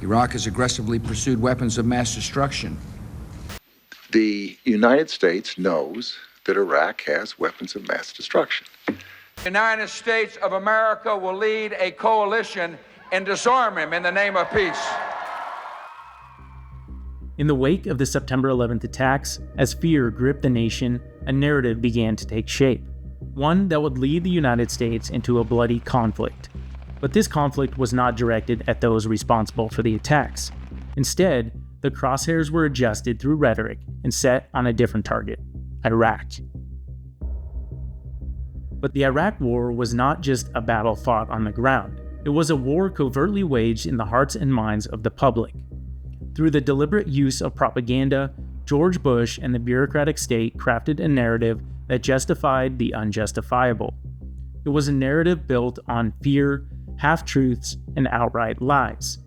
Iraq has aggressively pursued weapons of mass destruction. The United States knows that Iraq has weapons of mass destruction. The United States of America will lead a coalition and disarm him in the name of peace. In the wake of the September 11th attacks, as fear gripped the nation, a narrative began to take shape, one that would lead the United States into a bloody conflict. But this conflict was not directed at those responsible for the attacks. Instead, the crosshairs were adjusted through rhetoric and set on a different target: Iraq. But the Iraq War was not just a battle fought on the ground. It was a war covertly waged in the hearts and minds of the public. Through the deliberate use of propaganda, George Bush and the bureaucratic state crafted a narrative that justified the unjustifiable. It was a narrative built on fear, half-truths, and outright lies.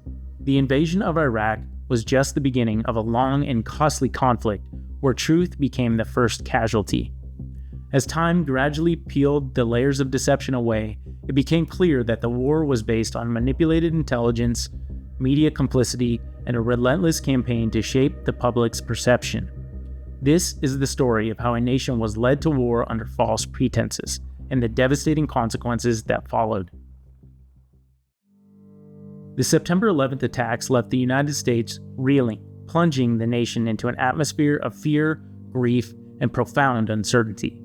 The invasion of Iraq was just the beginning of a long and costly conflict where truth became the first casualty. As time gradually peeled the layers of deception away, it became clear that the war was based on manipulated intelligence, media complicity, and a relentless campaign to shape the public's perception. This is the story of how a nation was led to war under false pretenses, and the devastating consequences that followed. The September 11th attacks left the United States reeling, plunging the nation into an atmosphere of fear, grief, and profound uncertainty.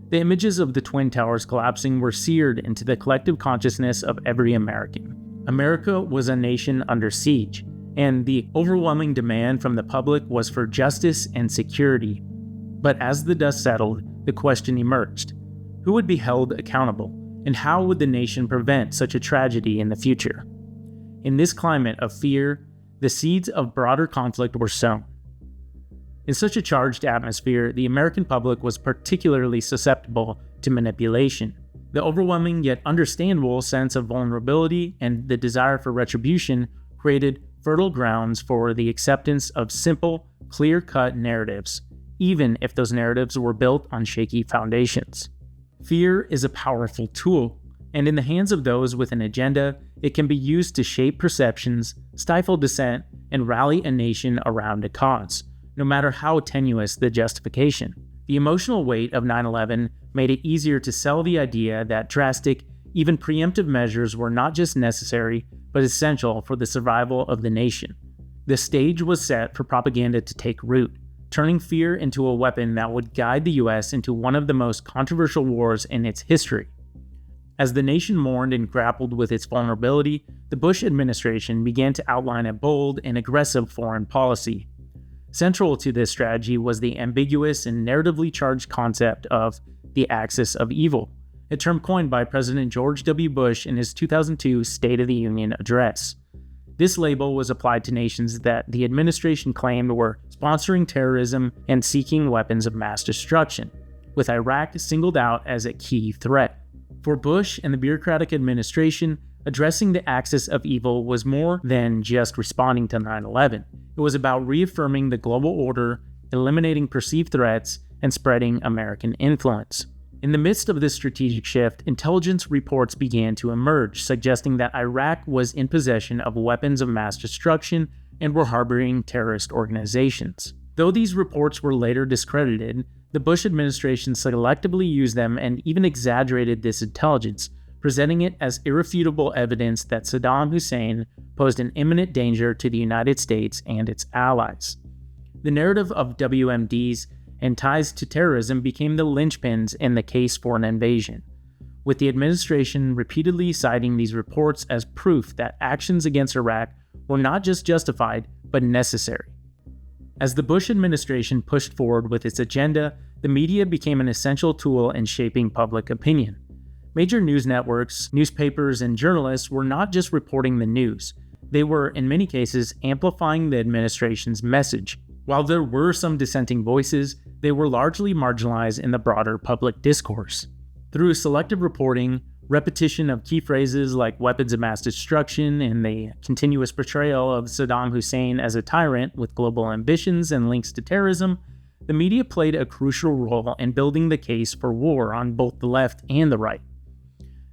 The images of the Twin Towers collapsing were seared into the collective consciousness of every American. America was a nation under siege, and the overwhelming demand from the public was for justice and security. But as the dust settled, the question emerged: who would be held accountable, and how would the nation prevent such a tragedy in the future? In this climate of fear, the seeds of broader conflict were sown. In such a charged atmosphere, the American public was particularly susceptible to manipulation. The overwhelming yet understandable sense of vulnerability and the desire for retribution created fertile grounds for the acceptance of simple, clear-cut narratives, even if those narratives were built on shaky foundations. Fear is a powerful tool, and in the hands of those with an agenda, it can be used to shape perceptions, stifle dissent, and rally a nation around a cause, no matter how tenuous the justification. The emotional weight of 9/11 made it easier to sell the idea that drastic, even preemptive measures were not just necessary, but essential for the survival of the nation. The stage was set for propaganda to take root, turning fear into a weapon that would guide the US into one of the most controversial wars in its history. As the nation mourned and grappled with its vulnerability, the Bush administration began to outline a bold and aggressive foreign policy. Central to this strategy was the ambiguous and narratively charged concept of the axis of evil, a term coined by President George W. Bush in his 2002 State of the Union address. This label was applied to nations that the administration claimed were sponsoring terrorism and seeking weapons of mass destruction, with Iraq singled out as a key threat. For Bush and the bureaucratic administration, addressing the axis of evil was more than just responding to 9/11. It was about reaffirming the global order, eliminating perceived threats, and spreading American influence. In the midst of this strategic shift, intelligence reports began to emerge, suggesting that Iraq was in possession of weapons of mass destruction and were harboring terrorist organizations. Though these reports were later discredited, the Bush administration selectively used them and even exaggerated this intelligence, presenting it as irrefutable evidence that Saddam Hussein posed an imminent danger to the United States and its allies. The narrative of WMDs and ties to terrorism became the linchpins in the case for an invasion, with the administration repeatedly citing these reports as proof that actions against Iraq were not just justified, but necessary. As the Bush administration pushed forward with its agenda, the media became an essential tool in shaping public opinion. Major news networks, newspapers, and journalists were not just reporting the news. They were, in many cases, amplifying the administration's message. While there were some dissenting voices, they were largely marginalized in the broader public discourse. Through selective reporting, repetition of key phrases like weapons of mass destruction, and the continuous portrayal of Saddam Hussein as a tyrant with global ambitions and links to terrorism, the media played a crucial role in building the case for war on both the left and the right.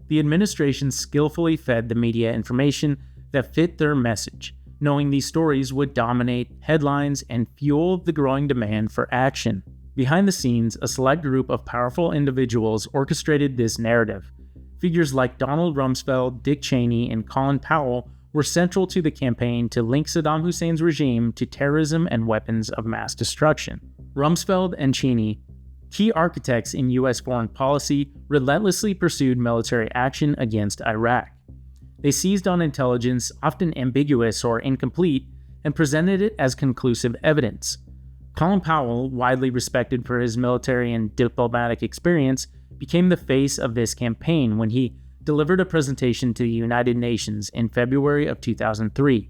The administration skillfully fed the media information that fit their message, knowing these stories would dominate headlines and fuel the growing demand for action. Behind the scenes, a select group of powerful individuals orchestrated this narrative. Figures like Donald Rumsfeld, Dick Cheney, and Colin Powell were central to the campaign to link Saddam Hussein's regime to terrorism and weapons of mass destruction. Rumsfeld and Cheney, key architects in U.S. foreign policy, relentlessly pursued military action against Iraq. They seized on intelligence, often ambiguous or incomplete, and presented it as conclusive evidence. Colin Powell, widely respected for his military and diplomatic experience, became the face of this campaign when he delivered a presentation to the United Nations in February of 2003.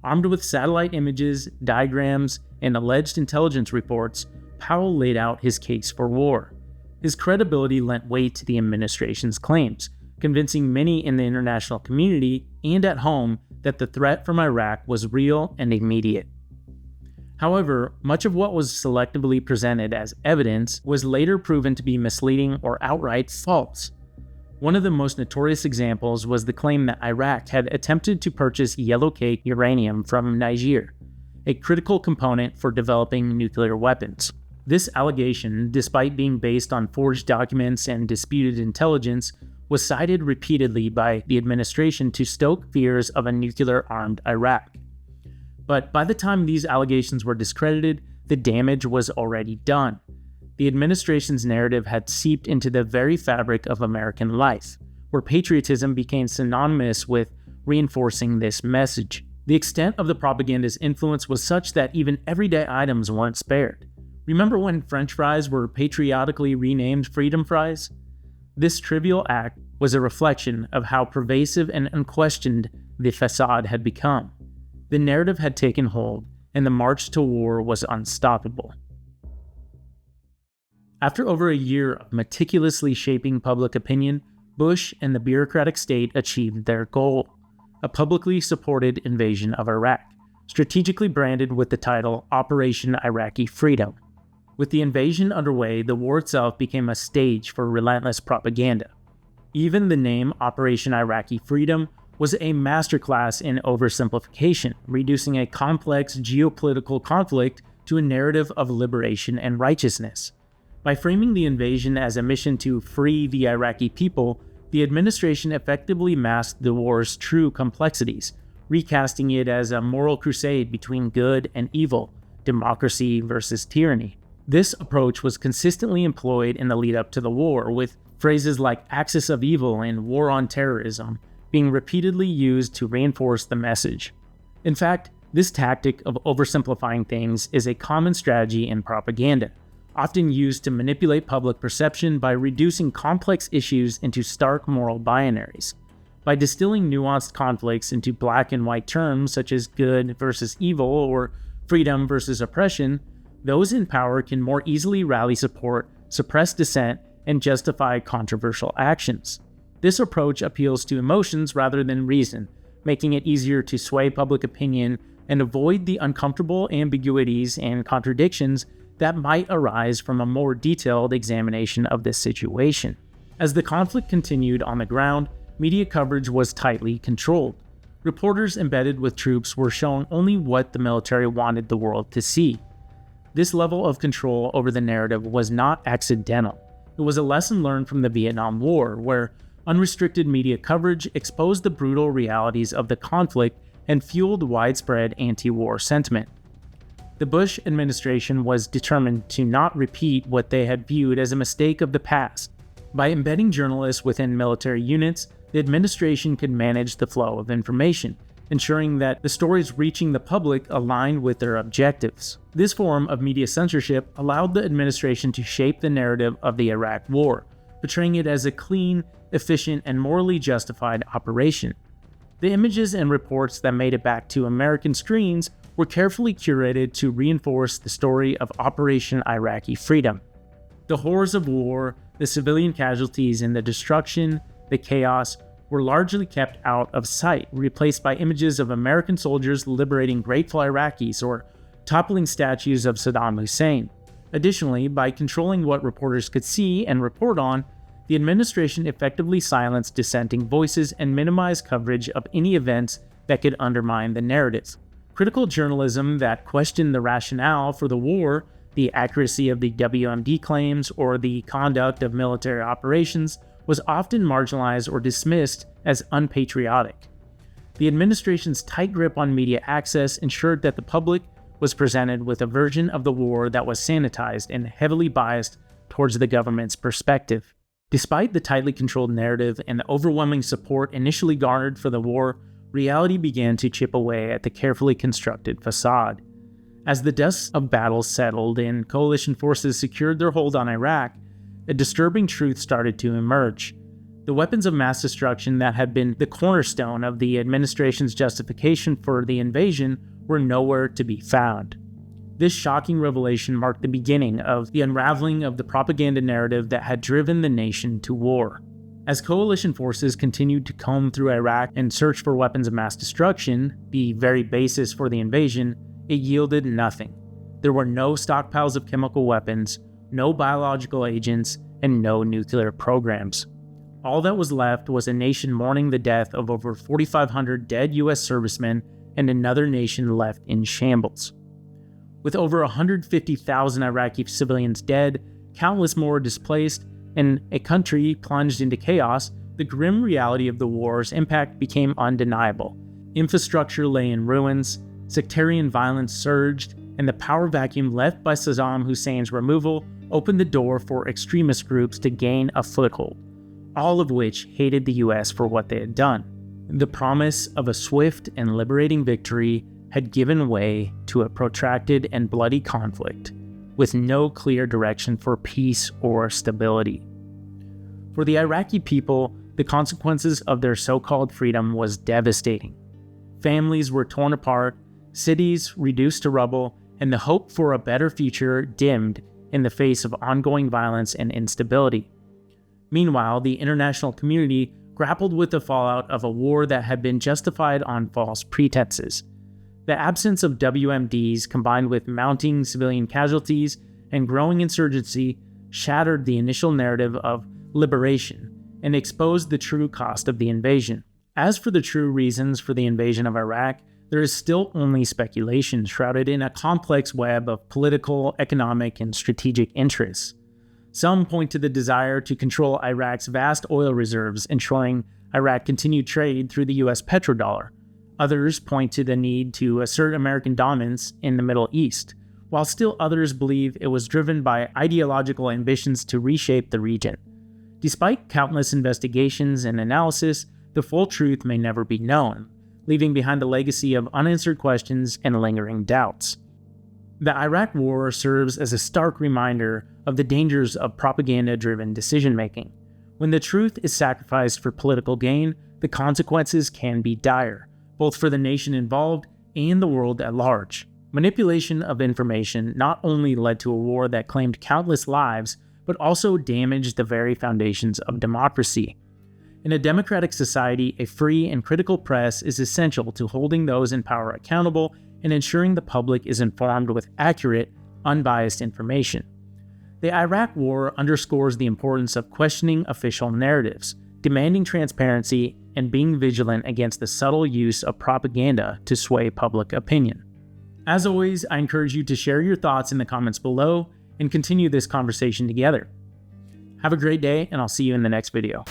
Armed with satellite images, diagrams, and alleged intelligence reports, Powell laid out his case for war. His credibility lent weight to the administration's claims, convincing many in the international community and at home that the threat from Iraq was real and immediate. However, much of what was selectively presented as evidence was later proven to be misleading or outright false. One of the most notorious examples was the claim that Iraq had attempted to purchase yellowcake uranium from Niger, a critical component for developing nuclear weapons. This allegation, despite being based on forged documents and disputed intelligence, was cited repeatedly by the administration to stoke fears of a nuclear-armed Iraq. But by the time these allegations were discredited, the damage was already done. The administration's narrative had seeped into the very fabric of American life, where patriotism became synonymous with reinforcing this message. The extent of the propaganda's influence was such that even everyday items weren't spared. Remember when French fries were patriotically renamed freedom fries? This trivial act was a reflection of how pervasive and unquestioned the facade had become. The narrative had taken hold, and the march to war was unstoppable. After over a year of meticulously shaping public opinion, Bush and the bureaucratic state achieved their goal: a publicly supported invasion of Iraq, strategically branded with the title Operation Iraqi Freedom. With the invasion underway, the war itself became a stage for relentless propaganda. Even the name Operation Iraqi Freedom was a masterclass in oversimplification, reducing a complex geopolitical conflict to a narrative of liberation and righteousness. By framing the invasion as a mission to free the Iraqi people, the administration effectively masked the war's true complexities, recasting it as a moral crusade between good and evil, democracy versus tyranny. This approach was consistently employed in the lead-up to the war, with phrases like axis of evil and war on terrorism being repeatedly used to reinforce the message. In fact, this tactic of oversimplifying things is a common strategy in propaganda, often used to manipulate public perception by reducing complex issues into stark moral binaries. By distilling nuanced conflicts into black and white terms such as good versus evil or freedom versus oppression, those in power can more easily rally support, suppress dissent, and justify controversial actions. This approach appeals to emotions rather than reason, making it easier to sway public opinion and avoid the uncomfortable ambiguities and contradictions that might arise from a more detailed examination of this situation. As the conflict continued on the ground, media coverage was tightly controlled. Reporters embedded with troops were shown only what the military wanted the world to see. This level of control over the narrative was not accidental. It was a lesson learned from the Vietnam War, where unrestricted media coverage exposed the brutal realities of the conflict and fueled widespread anti-war sentiment. The Bush administration was determined to not repeat what they had viewed as a mistake of the past. By embedding journalists within military units, the administration could manage the flow of information, ensuring that the stories reaching the public aligned with their objectives. This form of media censorship allowed the administration to shape the narrative of the Iraq War, portraying it as a clean, efficient, and morally justified operation. The images and reports that made it back to American screens were carefully curated to reinforce the story of Operation Iraqi Freedom. The horrors of war, the civilian casualties, and the destruction, the chaos, were largely kept out of sight, replaced by images of American soldiers liberating grateful Iraqis or toppling statues of Saddam Hussein. Additionally, by controlling what reporters could see and report on, the administration effectively silenced dissenting voices and minimized coverage of any events that could undermine the narrative. Critical journalism that questioned the rationale for the war, the accuracy of the WMD claims, or the conduct of military operations was often marginalized or dismissed as unpatriotic. The administration's tight grip on media access ensured that the public was presented with a version of the war that was sanitized and heavily biased towards the government's perspective. Despite the tightly controlled narrative and the overwhelming support initially garnered for the war, reality began to chip away at the carefully constructed facade. As the dust of battle settled and coalition forces secured their hold on Iraq, a disturbing truth started to emerge. The weapons of mass destruction that had been the cornerstone of the administration's justification for the invasion were nowhere to be found. This shocking revelation marked the beginning of the unraveling of the propaganda narrative that had driven the nation to war. As coalition forces continued to comb through Iraq and search for weapons of mass destruction, the very basis for the invasion, it yielded nothing. There were no stockpiles of chemical weapons, no biological agents, and no nuclear programs. All that was left was a nation mourning the death of over 4,500 dead U.S. servicemen and another nation left in shambles. With over 150,000 Iraqi civilians dead, countless more displaced, and a country plunged into chaos, the grim reality of the war's impact became undeniable. Infrastructure lay in ruins, sectarian violence surged, and the power vacuum left by Saddam Hussein's removal opened the door for extremist groups to gain a foothold, all of which hated the US for what they had done. The promise of a swift and liberating victory had given way to a protracted and bloody conflict, with no clear direction for peace or stability. For the Iraqi people, the consequences of their so-called freedom was devastating. Families were torn apart, cities reduced to rubble, and the hope for a better future dimmed in the face of ongoing violence and instability. Meanwhile, the international community grappled with the fallout of a war that had been justified on false pretenses. The absence of WMDs, combined with mounting civilian casualties and growing insurgency, shattered the initial narrative of liberation and exposed the true cost of the invasion. As for the true reasons for the invasion of Iraq, there is still only speculation shrouded in a complex web of political, economic, and strategic interests. Some point to the desire to control Iraq's vast oil reserves, ensuring Iraq continued trade through the US petrodollar. Others point to the need to assert American dominance in the Middle East, while still others believe it was driven by ideological ambitions to reshape the region. Despite countless investigations and analysis, the full truth may never be known, leaving behind a legacy of unanswered questions and lingering doubts. The Iraq War serves as a stark reminder of the dangers of propaganda-driven decision-making. When the truth is sacrificed for political gain, the consequences can be dire, both for the nation involved and the world at large. Manipulation of information not only led to a war that claimed countless lives, but also damaged the very foundations of democracy. In a democratic society, a free and critical press is essential to holding those in power accountable and ensuring the public is informed with accurate, unbiased information. The Iraq War underscores the importance of questioning official narratives, demanding transparency, and being vigilant against the subtle use of propaganda to sway public opinion. As always, I encourage you to share your thoughts in the comments below and continue this conversation together. Have a great day, and I'll see you in the next video.